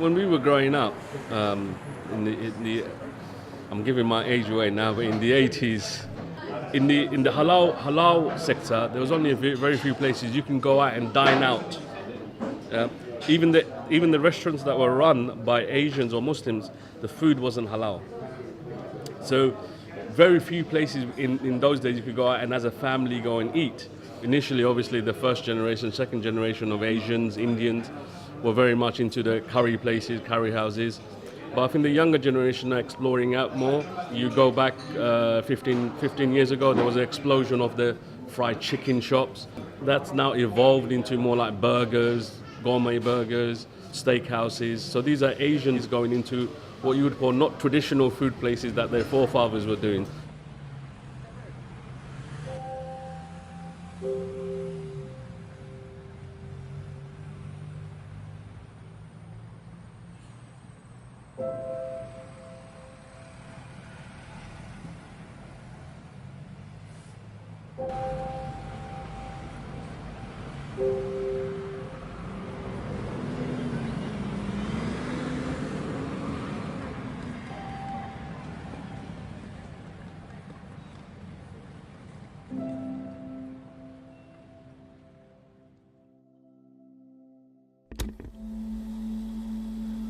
when we were growing up, in the I'm giving my age away now, but in the 80s, in the halal sector, there was only very few places you can go out and dine out. Uh, even the restaurants that were run by Asians or Muslims, the food wasn't halal. So very few places in those days you could go out and as a family go and eat. Initially, obviously, the first generation, second generation of Asians, Indians were very much into the curry places, curry houses. But I think the younger generation are exploring out more. You go back 15 years ago, there was an explosion of the fried chicken shops. That's now evolved into more like burgers, gourmet burgers, steakhouses. So these are Asians going into what you would call not traditional food places that their forefathers were doing.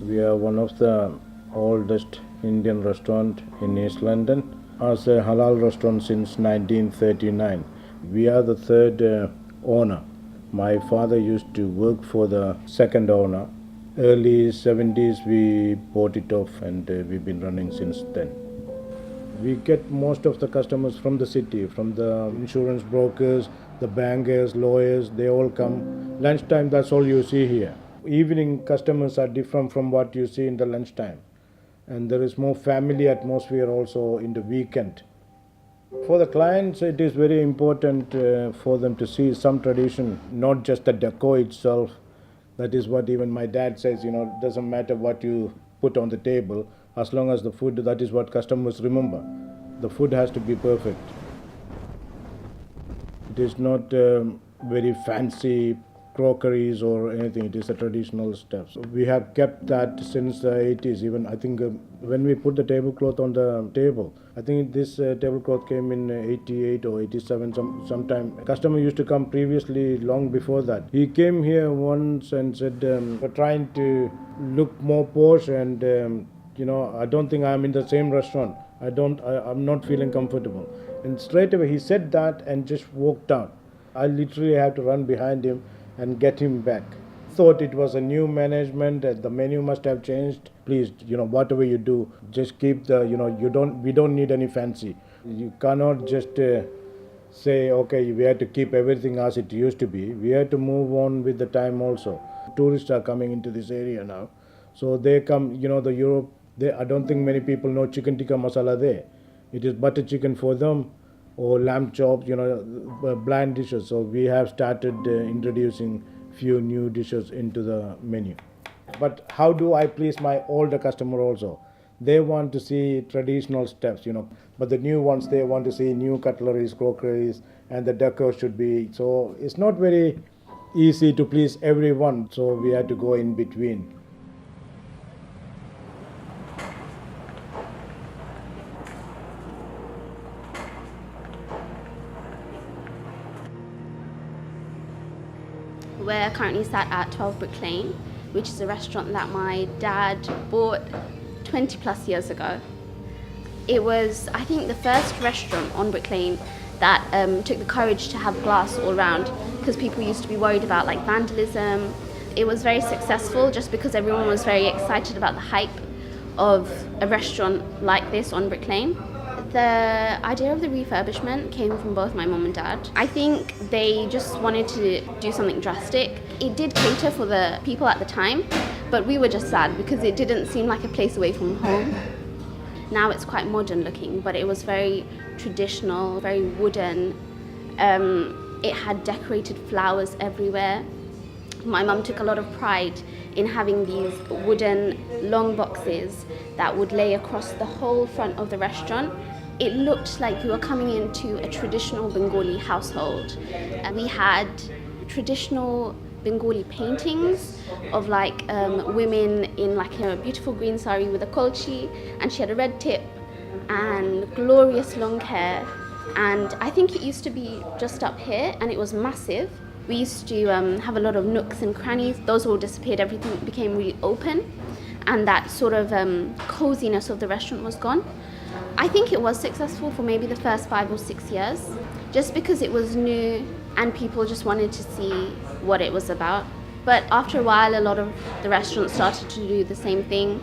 We are one of the oldest Indian restaurant in East London. As a halal restaurant since 1939. We are the third owner. My father used to work for the second owner. Early 70s we bought it off and we've been running since then. We get most of the customers from the city, from the insurance brokers, the bankers, lawyers, they all come. Lunchtime, that's all you see here. Evening customers are different from what you see in the lunchtime. And there is more family atmosphere also in the weekend. For the clients, it is very important for them to see some tradition, not just the decor itself. That is what even my dad says, it doesn't matter what you put on the table, as long as the food, that is what customers remember. The food has to be perfect. It is not very fancy crockeries or anything. It is a traditional stuff. So we have kept that since the 80s. Even I think when we put the tablecloth on the table, I think this tablecloth came in 88 or 87 sometime. A customer used to come previously, long before that. He came here once and said, we're trying to look more posh and I don't think I'm in the same restaurant. I'm not feeling comfortable. And straight away he said that and just walked out. I literally had to run behind him and get him back. Thought it was a new management, the menu must have changed. Please, whatever you do, just keep the, we don't need any fancy. You cannot just say, okay, we have to keep everything as it used to be. We have to move on with the time also. Tourists are coming into this area now. So they come, the Europe, I don't think many people know chicken tikka masala there. It is butter chicken for them, or lamb chops, bland dishes. So we have started introducing few new dishes into the menu. But how do I please my older customer also? They want to see traditional stuffs, but the new ones, they want to see new cutleries, crockeries, and the decor should be. So it's not very easy to please everyone. So we had to go in between. We're currently sat at 12 Brick Lane, which is a restaurant that my dad bought 20 plus years ago. It was, I think, the first restaurant on Brick Lane that took the courage to have glass all around, because people used to be worried about vandalism. It was very successful just because everyone was very excited about the hype of a restaurant like this on Brick Lane. The idea of the refurbishment came from both my mum and dad. I think they just wanted to do something drastic. It did cater for the people at the time, but we were just sad because it didn't seem like a place away from home. Now it's quite modern looking, but it was very traditional, very wooden. It had decorated flowers everywhere. My mum took a lot of pride in having these wooden long boxes that would lay across the whole front of the restaurant. It looked like you were coming into a traditional Bengali household. We had traditional Bengali paintings of like women in like a beautiful green sari with a kolchi, and she had a red tip and glorious long hair. And I think it used to be just up here, and it was massive. We used to have a lot of nooks and crannies. Those all disappeared. Everything became really open, and that sort of coziness of the restaurant was gone. I think it was successful for maybe the first 5 or 6 years, just because it was new and people just wanted to see what it was about. But after a while, a lot of the restaurants started to do the same thing,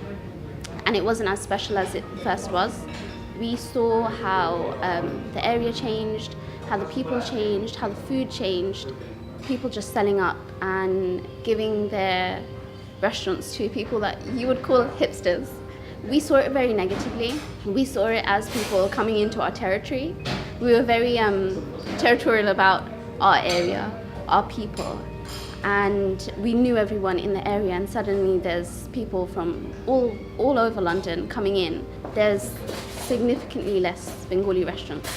and it wasn't as special as it first was. We saw how the area changed, how the people changed, how the food changed. People just selling up and giving their restaurants to people that you would call hipsters. We saw it very negatively. We saw it as people coming into our territory. We were very territorial about our area, our people, and we knew everyone in the area, and suddenly there's people from all over London coming in. There's significantly less Bengali restaurants.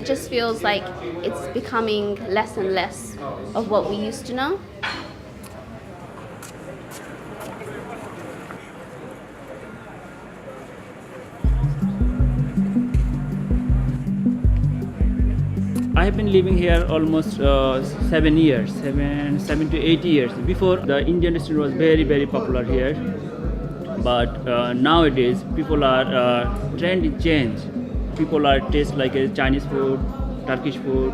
It just feels like it's becoming less and less of what we used to know. I have been living here almost 7 years, 7 to 8 years. Before, the Indian restaurant was very, very popular here. But nowadays, people are trend is changed. People are taste like Chinese food, Turkish food,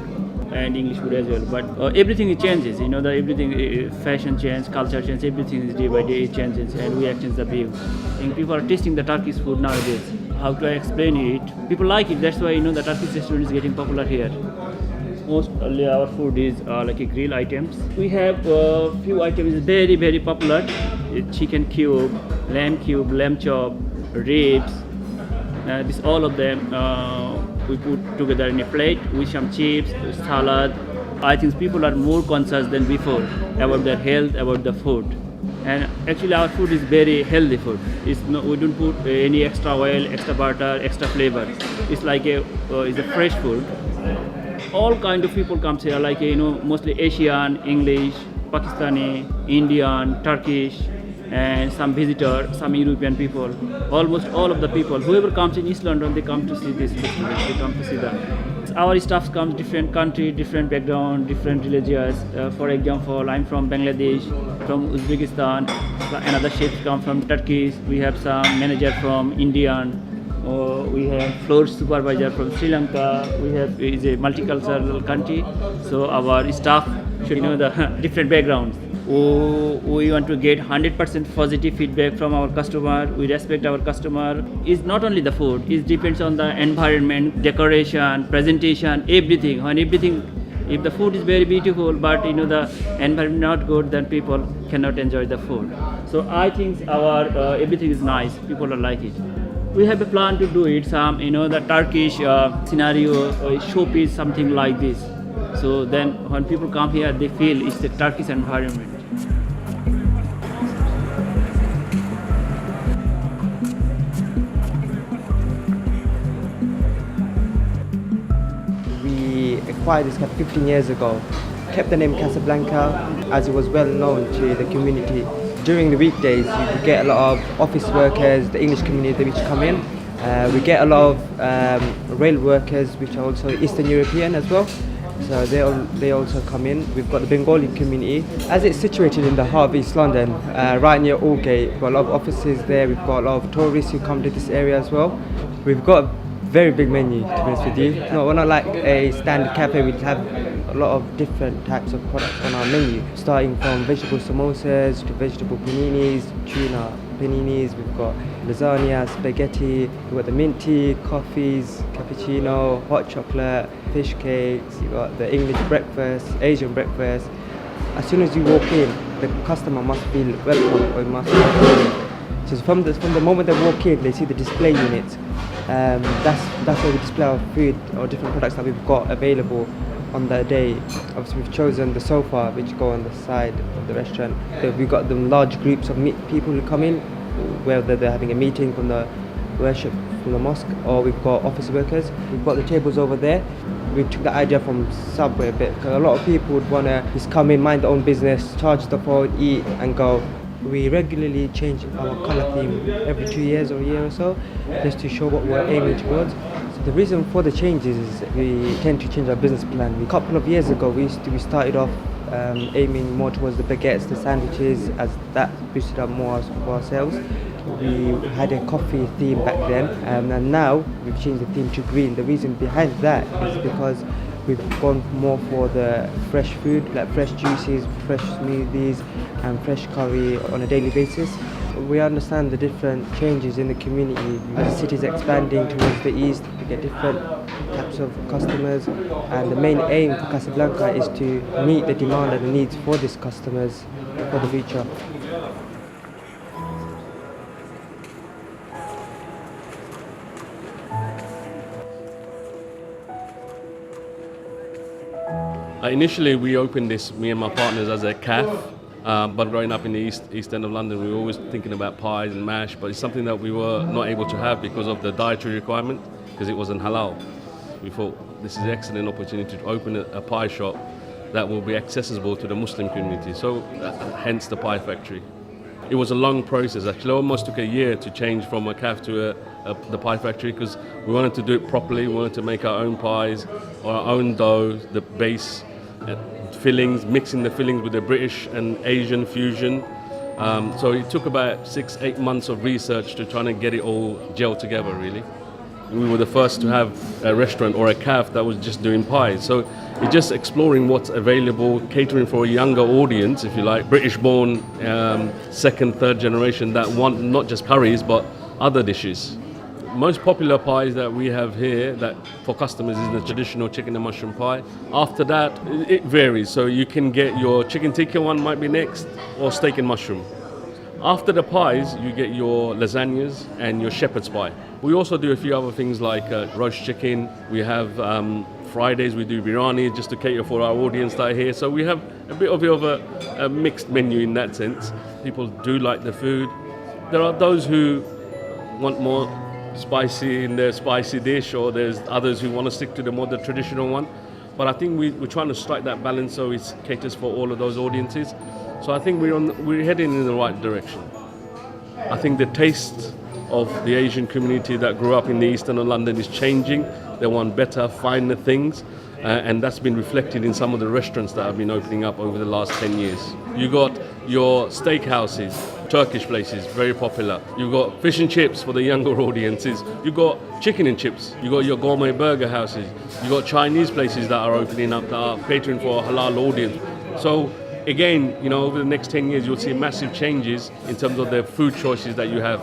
and English food as well. But everything changes. You know, everything fashion change, culture change. Everything is day by day changes, and we exchange the view. And people are tasting the Turkish food nowadays. How do I explain it? People like it. That's why the Turkish restaurant is getting popular here. Mostly our food is like a grill items. We have few items very, very popular: chicken cube, lamb chop, ribs. This all of them we put together in a plate with some chips, salad. I think people are more conscious than before about their health, about the food. And actually our food is very healthy food. We don't put any extra oil, extra butter, extra flavor. It's like it's a fresh food. All kind of people comes here, like mostly Asian, English, Pakistani, Indian, Turkish, and some visitor, some European people. Almost all of the people, whoever comes in East London, they come to see this festival. They come to see that. Our staff comes different country, different background, different religions. For example, I'm from Bangladesh, from Uzbekistan. Another chef come from Turkey. We have some manager from Indian. We have floor supervisor from Sri Lanka. We have is a multicultural country, so our staff should know the different backgrounds. We want to get 100% positive feedback from our customer. We respect our customer. It's not only the food. It depends on the environment, decoration, presentation, everything. If the food is very beautiful, but the environment not good, then people cannot enjoy the food. So I think our everything is nice. People are like it. We have a plan to do it, the Turkish scenario, showpiece, something like this. So then when people come here, they feel it's the Turkish environment. We acquired this 15 years ago, kept the name Casablanca as it was well known to the community. During the weekdays, we get a lot of office workers, the English community which come in. We get a lot of rail workers which are also Eastern European as well. So they also come in. We've got the Bengali community. As it's situated in the heart of East London, right near Aldgate, we've got a lot of offices there. We've got a lot of tourists who come to this area as well. We've got a very big menu, to be honest with you. No, we're not like a standard cafe. We have a lot of different types of products on our menu, starting from vegetable samosas to vegetable paninis, tuna paninis. We've got lasagna, spaghetti. We've got the mint tea, coffees, cappuccino, hot chocolate, fish cakes. You've got the English breakfast, Asian breakfast. As soon as you walk in, the customer must feel welcome or must feel welcome. So from the moment they walk in, they see the display units. That's where we display our food or different products that we've got available on that day. Obviously, we've chosen the sofa which go on the side of the restaurant. We've got them large groups of people who come in, whether they're having a meeting from the worship from the mosque, or we've got office workers. We've got the tables over there. we took the idea from Subway a bit, because a lot of people would want to just come in, mind their own business, charge the phone, eat and go. We regularly change our colour theme every 2 years or a year or so, just to show what we're aiming towards. So the reason for the changes is we tend to change our business plan. A couple of years ago we started off aiming more towards the baguettes, the sandwiches, as that boosted up more of our sales. We had a coffee theme back then, and now we've changed the theme to green. The reason behind that is because we've gone more for the fresh food, like fresh juices, fresh smoothies and fresh curry on a daily basis. We understand the different changes in the community. As the city is expanding towards the east, we get different types of customers, and the main aim for Casablanca is to meet the demand and the needs for these customers for the future. Initially, we opened this, me and my partners, as a cafe, but growing up in the east end of London, we were always thinking about pies and mash, but it's something that we were not able to have because of the dietary requirement, because it wasn't halal. We thought this is an excellent opportunity to open a pie shop that will be accessible to the Muslim community, so hence the pie factory. It was a long process, actually. It almost took a year to change from a cafe to the pie factory, because we wanted to do it properly. We wanted to make our own pies, our own dough, the base, fillings, mixing the fillings with the British and Asian fusion. So it took about 6-8 months of research to try and get it all gelled together, really. We were the first to have a restaurant or a cafe that was just doing pies. So it's just exploring what's available, catering for a younger audience, if you like, British-born, second, third generation that want not just curries but other dishes. Most popular pies that we have here that for customers is the traditional chicken and mushroom pie. After that, it varies. So you can get your chicken tikka one might be next, or steak and mushroom. After the pies, you get your lasagnas and your shepherd's pie. We also do a few other things like roast chicken. We have Fridays we do biryani just to cater for our audience that are here. So we have a bit of a mixed menu in that sense. People do like the food. There are those who want more spicy in their spicy dish, or there's others who want to stick to the traditional one. But I think we're trying to strike that balance so it caters for all of those audiences. So I think we're heading in the right direction. I think the taste of the Asian community that grew up in the east end of London is changing. They want better, finer things, and that's been reflected in some of the restaurants that have been opening up over the last 10 years. You got your steakhouses, Turkish places, very popular. You've got fish and chips for the younger audiences. You've got chicken and chips. You've got your gourmet burger houses. You've got Chinese places that are opening up that are catering for a halal audience. So again, over the next 10 years, you'll see massive changes in terms of the food choices that you have.